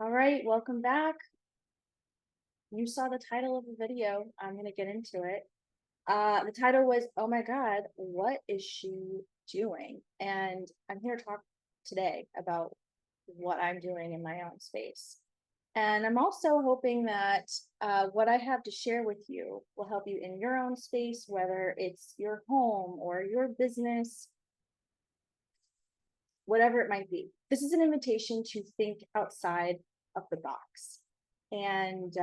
All right, welcome back. You saw the title of the video. I'm going to get into it. The title was, Oh my God, what is she doing? And I'm here to talk today about what I'm doing in my own space. And I'm also hoping that what I have to share with you will help you in your own space, whether it's your home or your business, whatever it might be. This is an invitation to think outside of the box. And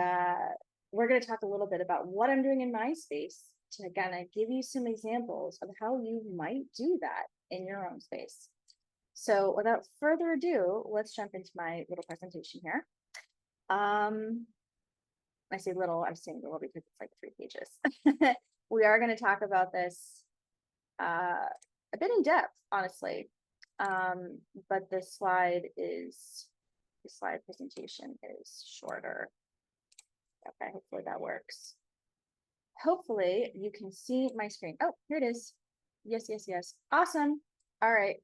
we're going to talk a little bit about what I'm doing in my space to kind of give you some examples of how you might do that in your own space. So without further ado, let's jump into my little presentation here. I say little, I'm saying little because it's like 3 pages. We are going to talk about this a bit in depth, honestly. But the slide presentation is shorter. Okay, hopefully that works. Hopefully you can see my screen. Oh, here it is. Yes. Awesome. All right.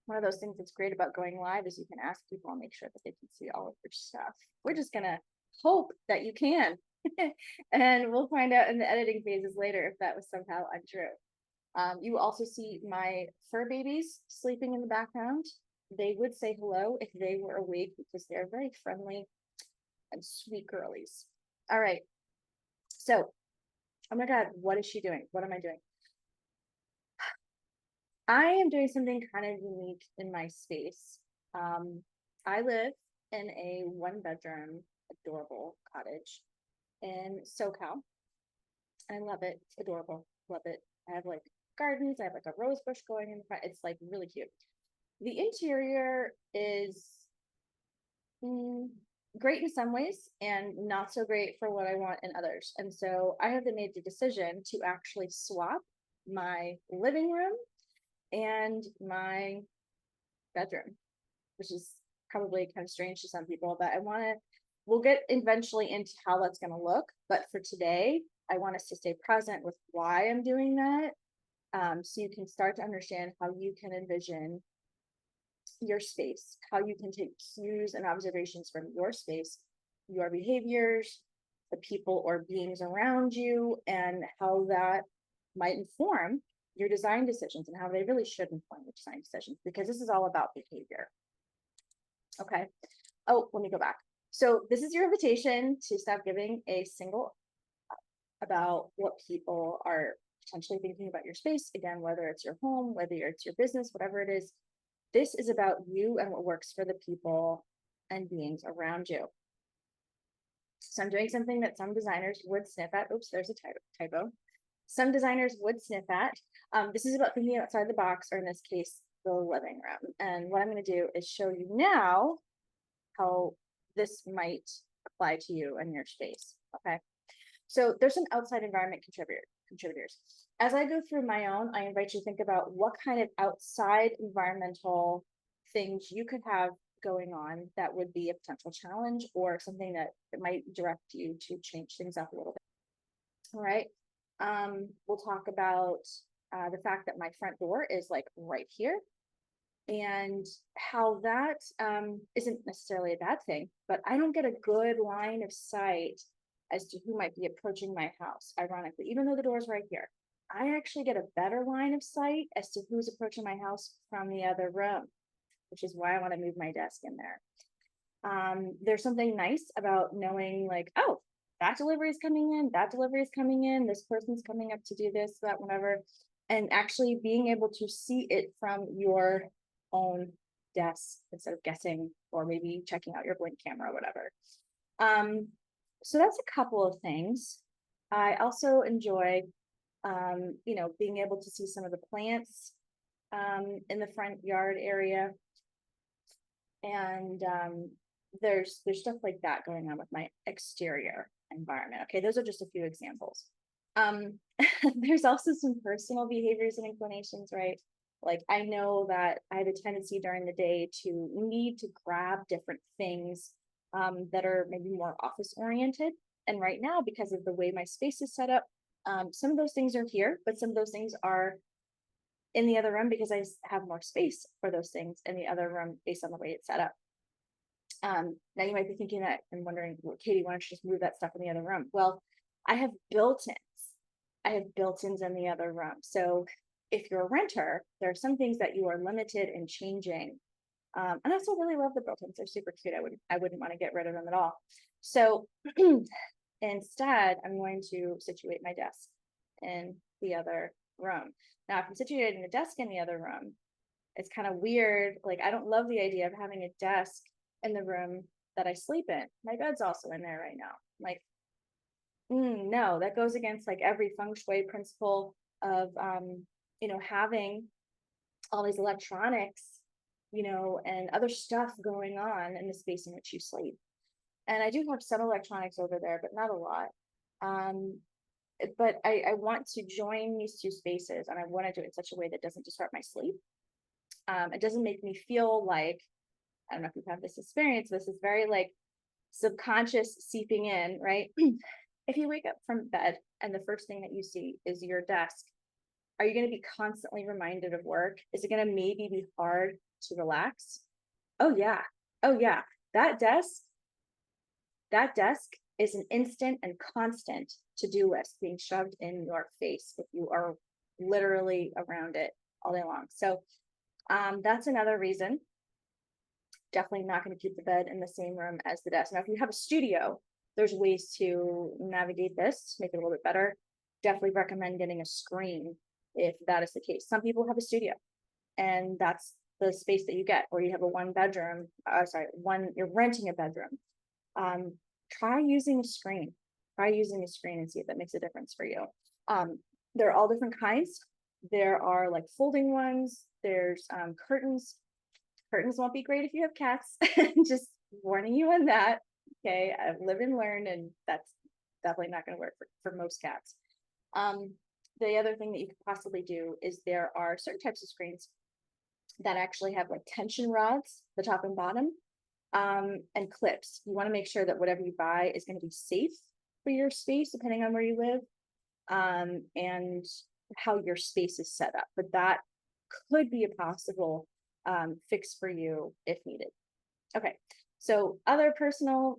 One of those things that's great about going live is you can ask people and make sure that they can see all of your stuff. We're just gonna hope that you can. And we'll find out in the editing phases later if that was somehow untrue. You also see my fur babies sleeping in the background. They would say hello if they were awake because they're very friendly and sweet girlies. All right. So, oh my God, what is she doing? What am I doing? I am doing something kind of unique in my space. I live in a 1-bedroom, adorable cottage in SoCal. I love it. It's adorable. Love it. I have like gardens. I have like a rose bush going in the front. It's like really cute. The interior is great in some ways and not so great for what I want in others. And so I have made the decision to actually swap my living room and my bedroom, which is probably kind of strange to some people, but we'll get eventually into how that's going to look. But for today, I want us to stay present with why I'm doing that. So you can start to understand how you can envision your space, how you can take cues and observations from your space, your behaviors, the people or beings around you, and how that might inform your design decisions and how they really should inform your design decisions, because this is all about behavior. Okay. Oh, let me go back. So this is your invitation to stop giving a single about what people are potentially thinking about your space. Again, whether it's your home, whether it's your business, whatever it is, this is about you and what works for the people and beings around you. So I'm doing something that some designers would sniff at. Oops, there's a typo. Some designers would sniff at. This is about thinking outside the box, or in this case, the living room. And what I'm going to do is show you now how this might apply to you and your space. Okay. So there's some outside environment contributors. As I go through my own, I invite you to think about what kind of outside environmental things you could have going on that would be a potential challenge or something that might direct you to change things up a little bit. All right. We'll talk about the fact that my front door is like right here and how that isn't necessarily a bad thing, but I don't get a good line of sight as to who might be approaching my house. Ironically, even though the door's right here, I actually get a better line of sight as to who's approaching my house from the other room, which is why I want to move my desk in there. There's something nice about knowing like, oh, that delivery is coming in, that delivery is coming in, this person's coming up to do this, that, whatever, and actually being able to see it from your own desk instead of guessing or maybe checking out your Blink camera or whatever. So that's a couple of things. I also enjoy, being able to see some of the plants in the front yard area. And there's stuff like that going on with my exterior environment. Okay, those are just a few examples. There's also some personal behaviors and inclinations, right? Like I know that I have a tendency during the day to need to grab different things that are maybe more office oriented. And right now, because of the way my space is set up, some of those things are here, but some of those things are in the other room because I have more space for those things in the other room based on the way it's set up. Now you might be thinking that and wondering, well, Katie, why don't you just move that stuff in the other room? Well, I have built-ins. I have built-ins in the other room. So if you're a renter, there are some things that you are limited in changing. And I still really love the built-ins. They're super cute. I wouldn't want to get rid of them at all. So instead, I'm going to situate my desk in the other room. Now, if I'm situating the desk in the other room, it's kind of weird. Like, I don't love the idea of having a desk in the room that I sleep in. My bed's also in there right now. Like, no, that goes against like every feng shui principle of, having all these electronics, and other stuff going on in the space in which you sleep. And I do have some electronics over there, but not a lot. Um, but I want to join these two spaces, and I want to do it in such a way that doesn't disrupt my sleep. It doesn't make me feel like, I don't know if you've had this experience, this is very like subconscious seeping in, right? If you wake up from bed and the first thing that you see is your desk, are you going to be constantly reminded of work? Is it going to maybe be hard to relax? Oh yeah. Oh yeah. That desk, that desk is an instant and constant to-do list being shoved in your face if you are literally around it all day long. So that's another reason. Definitely not going to keep the bed in the same room as the desk. Now, if you have a studio, there's ways to navigate this, make it a little bit better. Definitely recommend getting a screen if that is the case. Some people have a studio and that's the space that you get, or you have a one bedroom, you're renting a bedroom. Try using a screen. Try using a screen and see if that makes a difference for you. There are all different kinds. There are like folding ones. There's curtains. Curtains won't be great if you have cats. Just warning you on that. Okay, I've lived and learned, and that's definitely not going to work for most cats. The other thing that you could possibly do is there are certain types of screens that actually have like tension rods, the top and bottom, and clips. You want to make sure that whatever you buy is going to be safe for your space, depending on where you live, and how your space is set up. But that could be a possible fix for you if needed. Okay, so other personal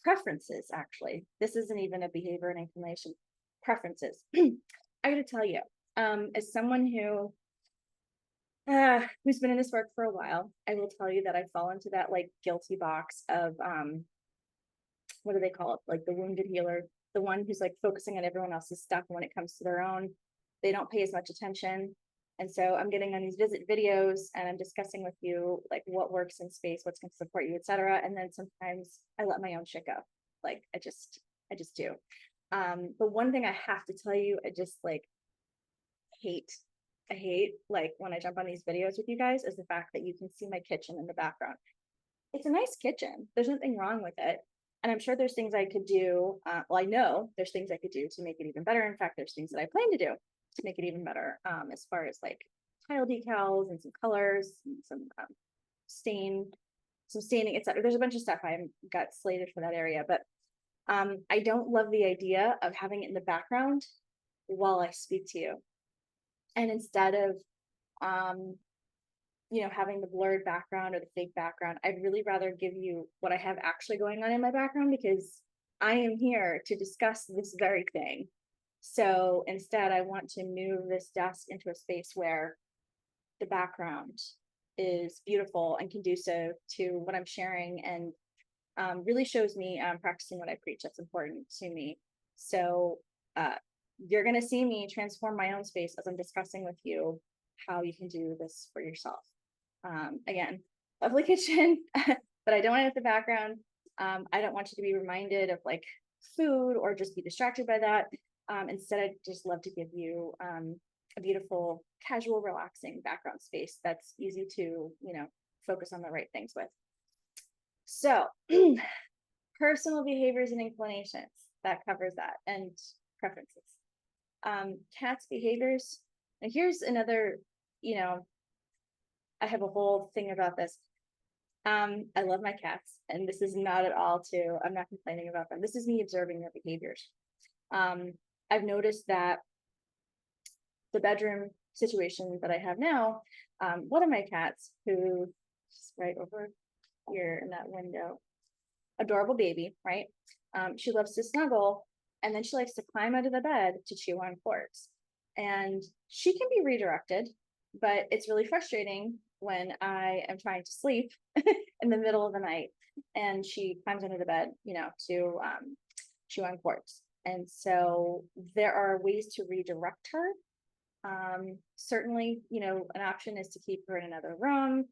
preferences, actually. This isn't even a behavior and inclination. Preferences. I gotta tell you, as someone who's been in this work for a while, I will tell you that I fall into that like guilty box of what do they call it? Like the wounded healer, the one who's like focusing on everyone else's stuff when it comes to their own. They don't pay as much attention. And so I'm getting on these visit videos and I'm discussing with you like what works in space, what's going to support you, etc. And then sometimes I let my own shit go. Like I just do. But one thing I have to tell you, I just like I hate like when I jump on these videos with you guys is the fact that you can see my kitchen in the background. It's a nice kitchen. There's nothing wrong with it. And I'm sure there's things I could do. Well, I know there's things I could do to make it even better. In fact, there's things that I plan to do to make it even better, as far as like tile decals and some colors, and some staining, etc. There's a bunch of stuff I got slated for that area, but I don't love the idea of having it in the background while I speak to you. And instead of having the blurred background or the fake background, I'd really rather give you what I have actually going on in my background, because I am here to discuss this very thing. So instead, I want to move this desk into a space where the background is beautiful and conducive to what I'm sharing, and really shows me practicing what I preach. That's important to me. So you're going to see me transform my own space as I'm discussing with you how you can do this for yourself. Again, lovely kitchen, but I don't want it at the background. I don't want you to be reminded of like food or just be distracted by that. Instead, I'd just love to give you a beautiful, casual, relaxing background space that's easy to, focus on the right things with. So, personal behaviors and inclinations, that covers that, and preferences. Cats' behaviors. And here's another, I have a whole thing about this. I love my cats, and this is not at all I'm not complaining about them. This is me observing their behaviors. I've noticed that the bedroom situation that I have now, one of my cats, who is right over here in that window. Adorable baby, right? She loves to snuggle, and then she likes to climb out of the bed to chew on forks. And she can be redirected, but it's really frustrating when I am trying to sleep in the middle of the night and she climbs under the bed, to chew on forks. And so there are ways to redirect her. Certainly, an option is to keep her in another room.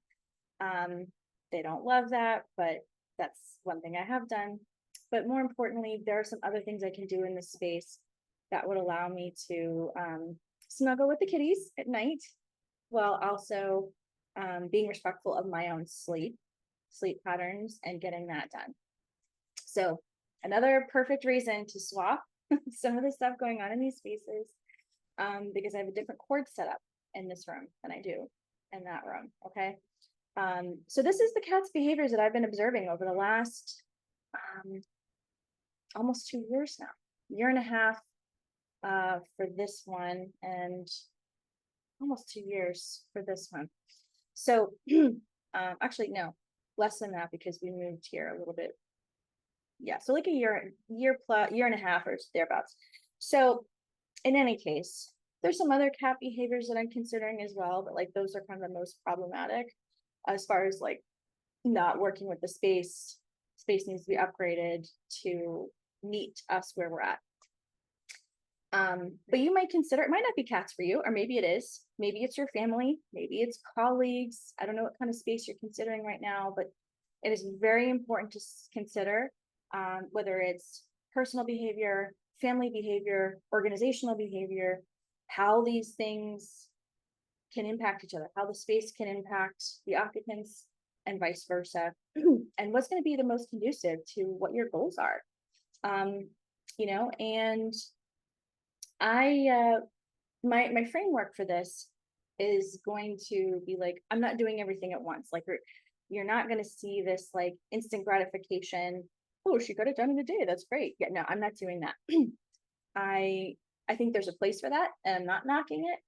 They don't love that, but that's one thing I have done. But more importantly, there are some other things I can do in this space that would allow me to snuggle with the kitties at night while also being respectful of my own sleep patterns and getting that done. So another perfect reason to swap some of the stuff going on in these spaces, because I have a different cord setup in this room than I do in that room. Okay. So this is the cat's behaviors that I've been observing over the last almost 2 years now, year and a half for this one, and almost 2 years for this one. So actually, no, less than that because we moved here a little bit. Yeah, so like a year plus, year and a half or thereabouts. So in any case, there's some other cat behaviors that I'm considering as well, but like those are kind of the most problematic as far as like not working with the space. Space needs to be upgraded to meet us where we're at. But you might consider, it might not be cats for you, or maybe it is. Maybe it's your family, maybe it's colleagues. I don't know what kind of space you're considering right now, but it is very important to consider whether it's personal behavior, family behavior, organizational behavior, how these things can impact each other, how the space can impact the occupants and vice versa, and what's going to be the most conducive to what your goals are. And my framework for this is going to be like, I'm not doing everything at once. Like you're not going to see this like instant gratification. Oh, she got it done in a day. That's great. Yeah, no, I'm not doing that. I think there's a place for that, and I'm not knocking it.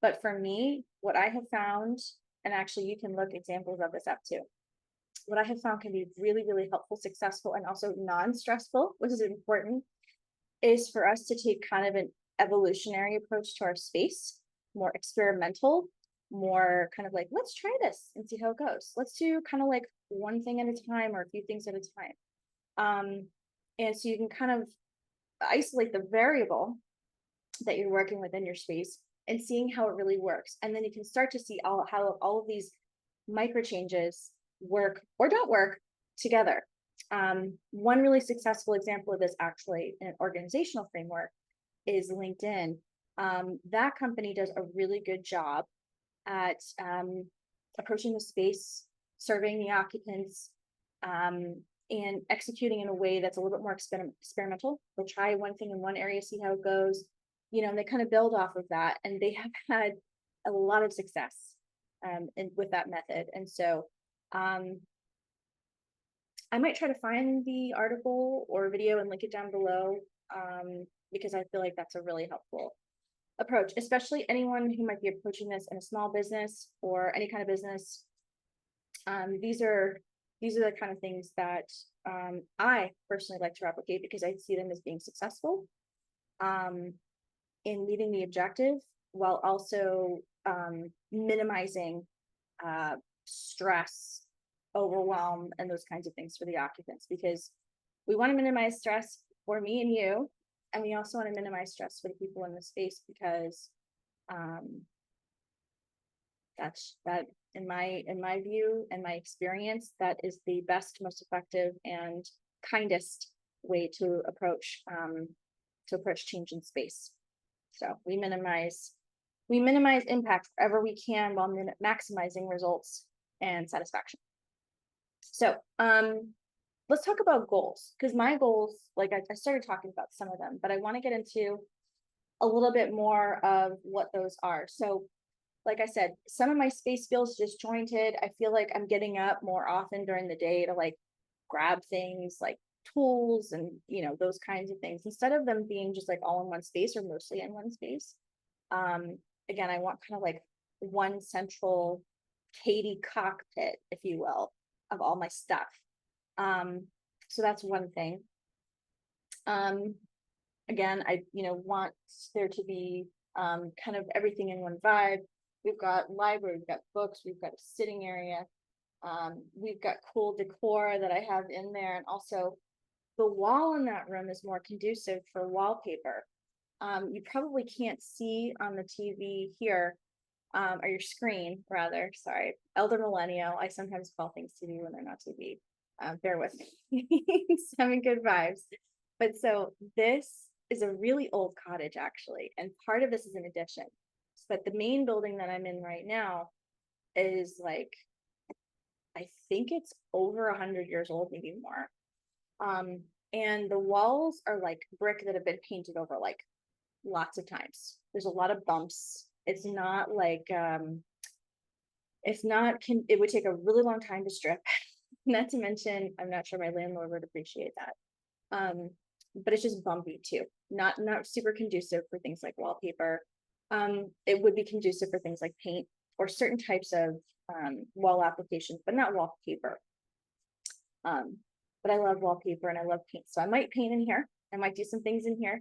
But for me, what I have found, and actually you can look examples of this up too, what I have found can be really, really helpful, successful, and also non-stressful, which is important, is for us to take kind of an evolutionary approach to our space, more experimental, more kind of like, let's try this and see how it goes. Let's do kind of like one thing at a time or a few things at a time. And so you can kind of isolate the variable that you're working with in your space and seeing how it really works. And then you can start to see how all of these micro changes work or don't work together. One really successful example of this actually in an organizational framework is LinkedIn. That company does a really good job at approaching the space, surveying the occupants, and executing in a way that's a little bit more experimental. They'll try one thing in one area, see how it goes, and they kind of build off of that. And they have had a lot of success with that method. And so I might try to find the article or video and link it down below because I feel like that's a really helpful approach, especially anyone who might be approaching this in a small business or any kind of business. These are the kind of things that I personally like to replicate because I see them as being successful in meeting the objective while also minimizing stress, overwhelm, and those kinds of things for the occupants, because we want to minimize stress for me and you, and we also want to minimize stress for the people in the space because that in my view and my experience, that is the best, most effective, and kindest way to approach change in space. So we minimize impact wherever we can while maximizing results and satisfaction. So let's talk about goals, because my goals, like I started talking about some of them, but I want to get into a little bit more of what those are. So like I said, some of my space feels disjointed. I feel like I'm getting up more often during the day to like grab things like tools and those kinds of things instead of them being just like all in one space or mostly in one space. Again, I want kind of like one central Katie cockpit, if you will, of all my stuff. So that's one thing. Again, I, want there to be kind of everything in one vibe. We've got library, we've got books, we've got a sitting area. We've got cool decor that I have in there, and also the wall in that room is more conducive for wallpaper. You probably can't see on the TV here, or your screen rather, sorry, elder millennial. I sometimes call things TV when they're not TV. Bear with me. It's having good vibes. But so this is a really old cottage actually, and part of this is an addition. But the main building that I'm in right now is like, I think it's over 100 years old, maybe more. And the walls are like brick that have been painted over like lots of times. There's a lot of bumps. It's not like it would take a really long time to strip. Not to mention, I'm not sure my landlord would appreciate that. But it's just bumpy too. Not super conducive for things like wallpaper. It would be conducive for things like paint or certain types of wall applications, but not wallpaper. But I love wallpaper and I love paint. So I might paint in here. I might do some things in here.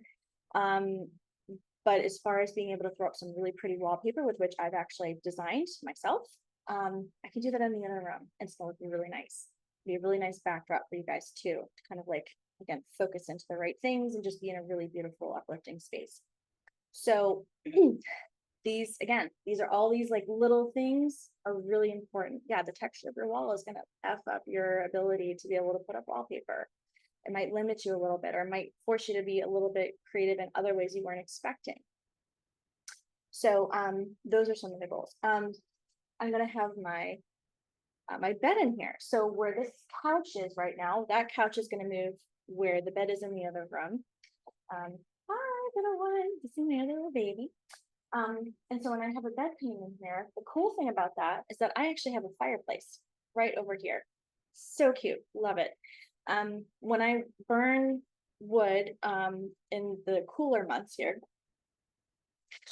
But as far as being able to throw up some really pretty wallpaper, with which I've actually designed myself, I can do that in the other room and still look really nice. Be a really nice backdrop for you guys too, to kind of like, again, focus into the right things and just be in a really beautiful, uplifting space. So these are all these like little things are really important. Yeah, the texture of your wall is going to F up your ability to be able to put up wallpaper. It might limit you a little bit, or it might force you to be a little bit creative in other ways you weren't expecting. So those are some of the goals. I'm going to have my bed in here. So where this couch is right now, that couch is going to move where the bed is in the other room. Hi, little one. This is my other little baby. And so when I have a bed painting in here, the cool thing about that is that I actually have a fireplace right over here. So cute. Love it. When I burn wood in the cooler months here,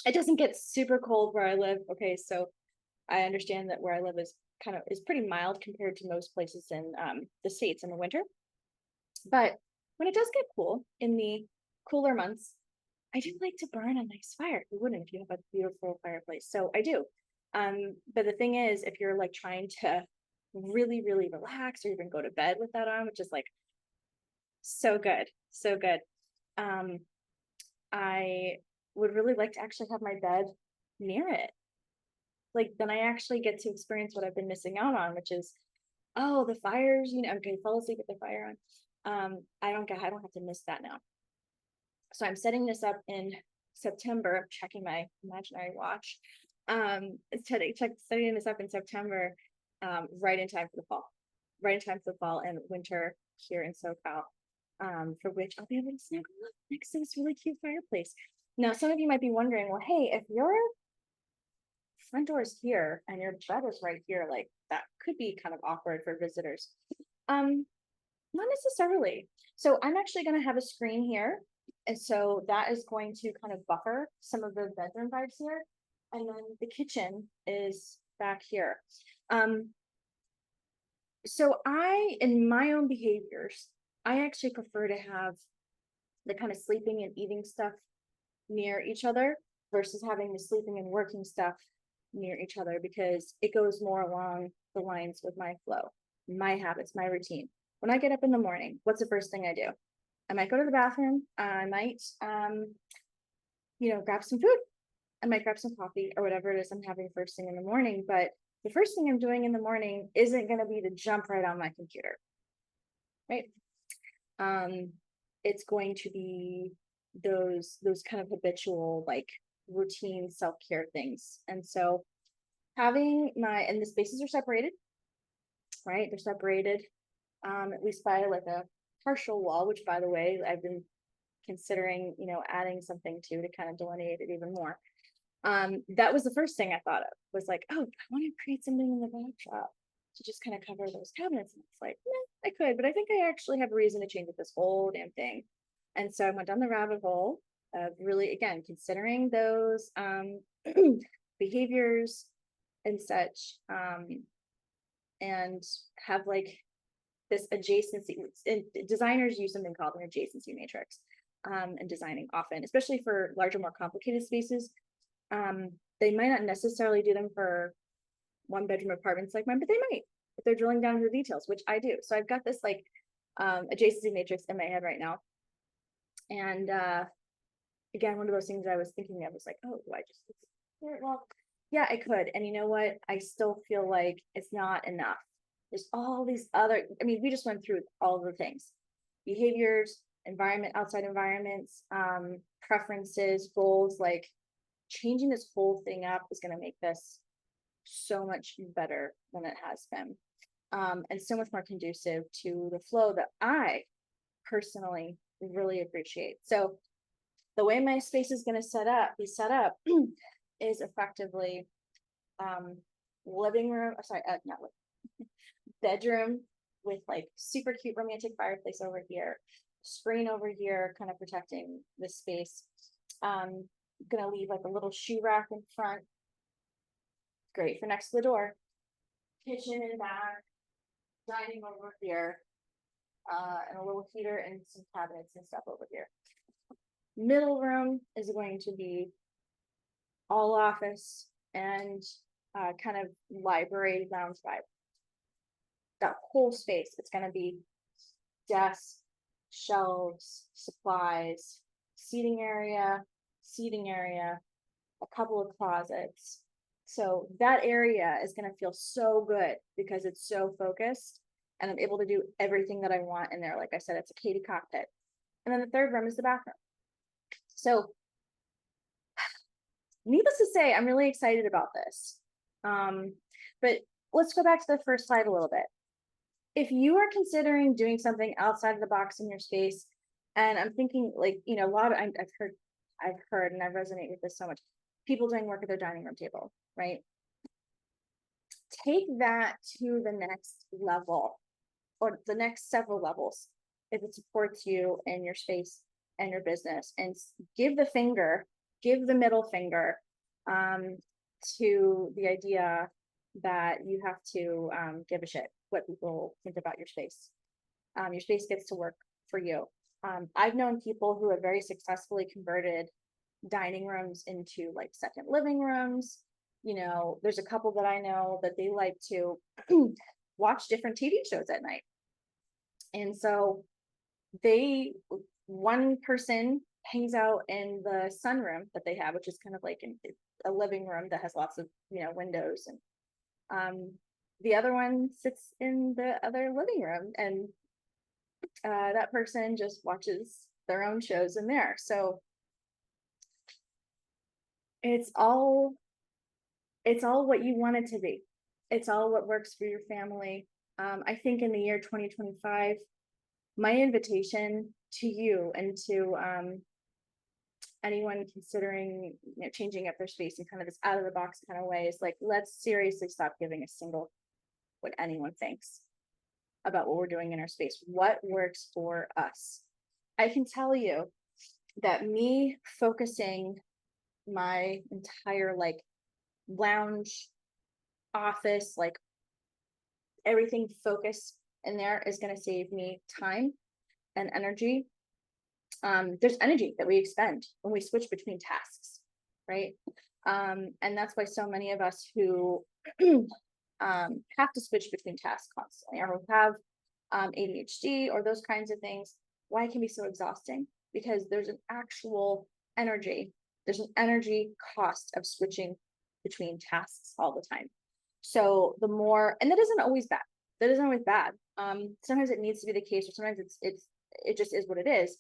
it doesn't get super cold where I live. Okay, so I understand that where I live is pretty mild compared to most places in the States in the winter. But when it does get cool in the cooler months, I do like to burn a nice fire. Who wouldn't if you have a beautiful fireplace? So I do. But the thing is, if you're like trying to really, really relax or even go to bed with that on, which is like so good, so good. I would really like to actually have my bed near it. Like then I actually get to experience what I've been missing out on, which is, oh, the fires, okay, fall asleep with the fire on. I don't have to miss that now. So I'm setting this up in September. I'm checking my imaginary watch. Setting this up in September, right in time for the fall, and winter here in SoCal, for which I'll be able to snuggle up next to this really cute fireplace. Now, some of you might be wondering, well, hey, if your front door is here and your bed is right here, like that could be kind of awkward for visitors. Not necessarily. So I'm actually going to have a screen here. And so that is going to kind of buffer some of the bedroom vibes here. And then the kitchen is back here. So in my own behaviors, I actually prefer to have the kind of sleeping and eating stuff near each other versus having the sleeping and working stuff near each other, because it goes more along the lines with my flow, my habits, my routine. When I get up in the morning, what's the first thing I do? I might go to the bathroom. I might, grab some food. I might grab some coffee or whatever it is I'm having first thing in the morning. But the first thing I'm doing in the morning isn't going to be to jump right on my computer, right? It's going to be those kind of habitual, like routine self-care things. And so having and the spaces are separated, right? They're separated, at least by like a partial wall, which by the way, I've been considering, adding something to kind of delineate it even more. That was the first thing I thought of, was like, oh, I want to create something in the backdrop to just kind of cover those cabinets. And it's like, I could, but I think I actually have a reason to change it this whole damn thing. And so I went down the rabbit hole of really, again, considering those behaviors and such. and have like this adjacency. And designers use something called an adjacency matrix in designing often, especially for larger, more complicated spaces. They might not necessarily do them for one bedroom apartments like mine, but they might if they're drilling down into the details, which I do. So I've got this like adjacency matrix in my head right now. And again, one of those things I was thinking of was like, oh, do I just, well, yeah, I could. And you know what? I still feel like it's not enough. There's all these other, I mean, we just went through all of the things, behaviors, environment, outside environments, preferences, goals, like changing this whole thing up is going to make this so much better than it has been. And so much more conducive to the flow that I personally really appreciate. So the way my space is going to be set up is effectively living room, sorry, not bedroom with like super cute romantic fireplace over here, screen over here, kind of protecting this space. Gonna leave like a little shoe rack in front. Great for next to the door. Kitchen in back, dining over here, and a little heater and some cabinets and stuff over here. Middle room is going to be all office and kind of library lounge vibe. That whole space, it's going to be desk, shelves, supplies, seating area, a couple of closets. So that area is going to feel so good because it's so focused and I'm able to do everything that I want in there. Like I said, it's a Katie cockpit. And then the third room is the bathroom. So needless to say, I'm really excited about this. But let's go back to the first slide a little bit. If you are considering doing something outside of the box in your space, and I'm thinking like, you know, a lot of, I've heard, and I resonate with this so much, people doing work at their dining room table, right? Take that to the next level or the next several levels if it supports you in your space and your business, and give the middle finger to the idea that you have to give a shit what people think about your space. Your space gets to work for you. I've known people who have very successfully converted dining rooms into like second living rooms. You know, there's a couple that I know that they like to watch different TV shows at night. And so one person hangs out in the sunroom that they have, which is kind of like a living room that has lots of, you know, windows, and the other one sits in the other living room, and that person just watches their own shows in there. So it's all what you want it to be. It's all what works for your family. I think in the year 2025, my invitation to you and to anyone considering, you know, changing up their space in kind of this out of the box kind of way is like, let's seriously stop giving a single what anyone thinks about what we're doing in our space. What works for us? I can tell you that me focusing my entire like lounge, office, like everything focused in there is going to save me time and energy. There's energy that we expend when we switch between tasks, right? And that's why so many of us who have to switch between tasks constantly, or who have ADHD or those kinds of things, why it can be so exhausting, because there's an actual energy, there's an energy cost of switching between tasks all the time. So the more, and that isn't always bad. That isn't always bad. Sometimes it needs to be the case, or sometimes it just is what it is.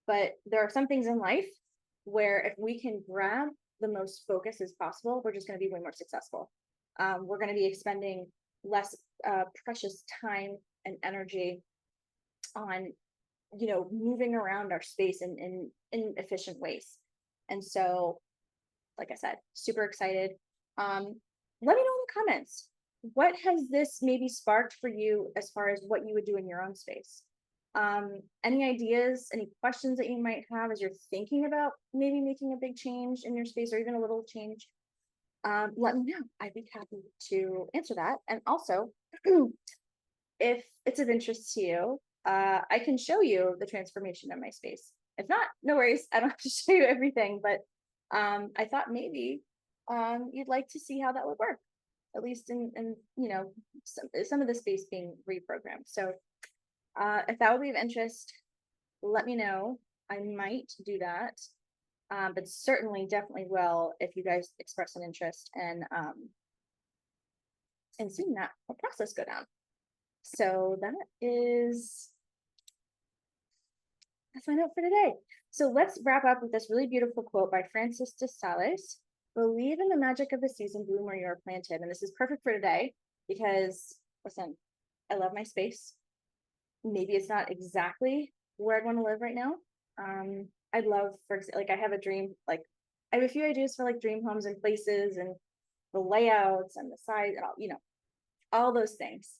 But there are some things in life where if we can grab the most focus as possible, we're just going to be way more successful. We're going to be expending less precious time and energy on, you know, moving around our space in efficient ways. And so, like I said, super excited. Let me know in the comments, what has this maybe sparked for you as far as what you would do in your own space? Any ideas, any questions that you might have as you're thinking about maybe making a big change in your space, or even a little change? Let me know. I'd be happy to answer that. And also, If it's of interest to you, I can show you the transformation in my space. If not, no worries. I don't have to show you everything, but I thought maybe you'd like to see how that would work, at least in some of the space being reprogrammed. So if that would be of interest, let me know. I might do that, but certainly, definitely will if you guys express an interest and seeing that whole process go down. So that's my note for today. So let's wrap up with this really beautiful quote by Francis de Sales. Believe in the magic of the season, bloom where you are planted. And this is perfect for today because, listen, I love my space. Maybe it's not exactly where I'd want to live right now. I'd love, for example, like I have a dream, like I have a few ideas for like dream homes and places and the layouts and the size and all those things.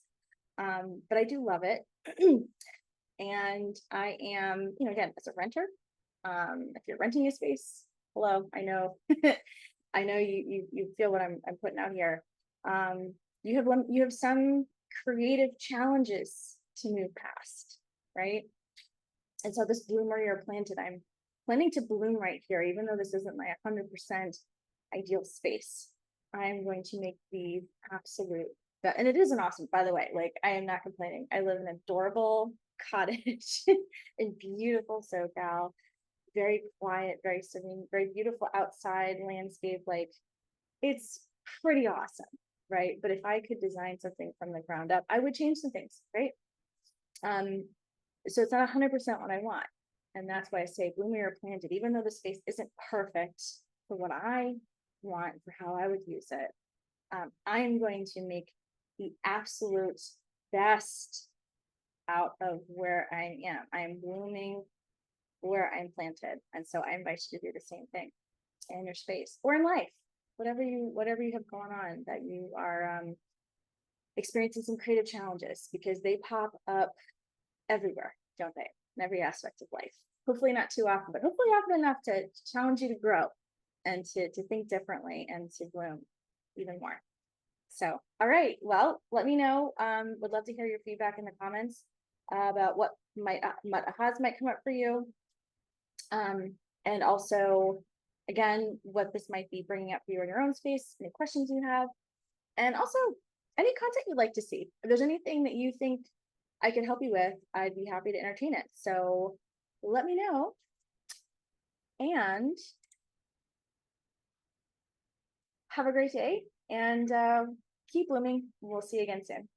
But I do love it. And I am, again, as a renter, if you're renting a space, hello, I know, I know you feel what I'm putting out here. You have some creative challenges to move past, right? And so this bloom where you're planted, I'm planning to bloom right here, even though this isn't my 100% ideal space. I'm going to make the absolute, and it is an awesome, by the way, like I am not complaining. I live in an adorable cottage in beautiful SoCal, very quiet, very serene, very beautiful outside landscape. Like it's pretty awesome, right? But if I could design something from the ground up, I would change some things, right? So it's not 100% what I want. And that's why I say bloom where you're planted, even though the space isn't perfect for what I want, for how I would use it. I'm going to make the absolute best out of where I am. I am blooming where I'm planted. And so I invite you to do the same thing in your space or in life, whatever you have going on, that you are experiencing some creative challenges, because they pop up everywhere, don't they? In every aspect of life. Hopefully not too often, but hopefully often enough to challenge you to grow and to think differently and to bloom even more. So, all right. Well, let me know. Would love to hear your feedback in the comments about what ahas might come up for you. And also, again, what this might be bringing up for you in your own space, any questions you have, and also any content you'd like to see. If there's anything that you think I can help you with, I'd be happy to entertain it. So let me know. And have a great day and keep blooming. We'll see you again soon.